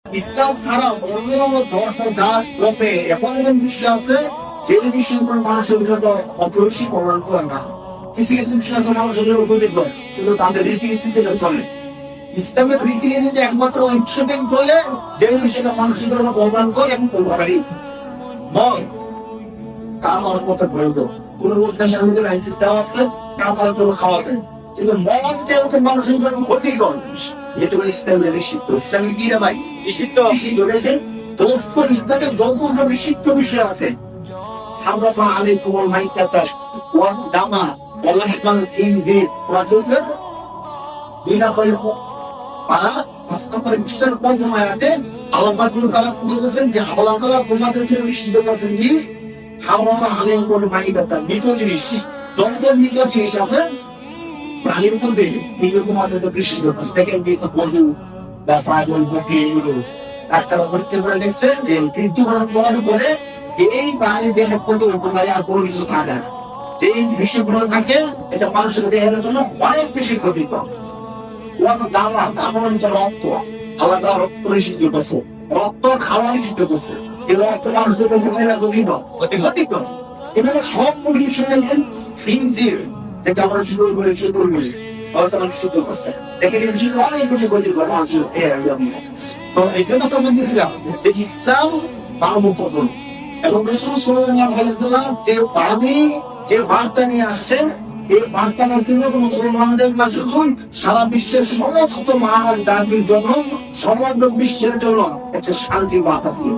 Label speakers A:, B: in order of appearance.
A: ইসলাম ছাড়া অন্য ধর্ম জাত লোকে এমন এমন বিষয় আছে যে বিষয়ের উপর মানুষের জন্য অপরিসী প্রমাণ করে না। কিছু কিছু বিষয় আছে মানুষের উপযোগী করে, কিন্তু তাদের রীতিনীতি থেকে চলে। ইসলামের রীতিনীতি যে একমাত্র ঐচ্ছিক চলে, যে বিষয়টা মানুষের জন্য প্রমাণ করে এবং উপকারী নয়, তা আমার কথা বলতো কোন উদ্দেশ্যের মধ্যে লাইসেন্স দেওয়া আছে, তা করার জন্য খাওয়া যায়, কিন্তু মন যেহেতু মানুষের জন্য ক্ষতিকর, এটা ইসলামের নিষিদ্ধ। ইসলামে কি রে ভাই? নিষিদ্ধ। নিষিদ্ধ রেখে যত ইসলামের যত নিষিদ্ধ বিষয় আছে, হারামা আলাইকুমুল মাইতাতা ওয়াদ দামা ওয়া লাহমাল খিনজির ওয়া যুফর বিনা বাইহু। পারা আস্তাগফির বিশের পঞ্চম আয়াতে আল্লাহ পাকুল কালাম বলেছেন যে আল্লাহ তাআলা তোমাদেরকে নিষিদ্ধ করেছেন কি হারামা আলাইকুমুল মাইতাতা, মৃত জিনিস, যত মৃত জিনিস আছে প্রাণীর মধ্যে এইরকম আমাদের নিষিদ্ধ করেছে। দেখেন মৃত গরু বা ছাগল বকরি এগুলো ডাক্তার পরীক্ষা করে দেখছে যে মৃত্যুবরণ করার পরে এই প্রাণীর দেহের প্রতি উপকারী আর কোনো কিছু থাকে না। যে বিষয়গুলো থাকে এটা মানুষের দেহের জন্য অনেক বেশি ক্ষতিকর। রক্ত আল্লাহ তাআলা রক্ত নিষিদ্ধ করছে, রক্ত খাওয়া নিষিদ্ধ করছে। এই রক্ত মানুষদের ক্ষতিকর। এভাবে সব বিষয় দেখেন খিনজির, যেটা আমরা শুরু করে আল্লাহ তাআলা নিষিদ্ধ করছে। দেখেন এই বিষয়ে অনেক বেশি ক্ষতিকর মানুষের। তো এই জন্য তো বলতেছিলাম যে ইসলাম মানবপতন এবং রাসূল সাল্লাল্লাহু আলাইহি ওয়াসাল্লাম যে বার্তা নিয়ে আসছেন, এই বার্তা ছিল মুসলমানদের না শুধু সারা বিশ্বের সমস্ত মহান জাতির জন্য, সমগ্র বিশ্বের জন্য একটা শান্তির বার্তা ছিল।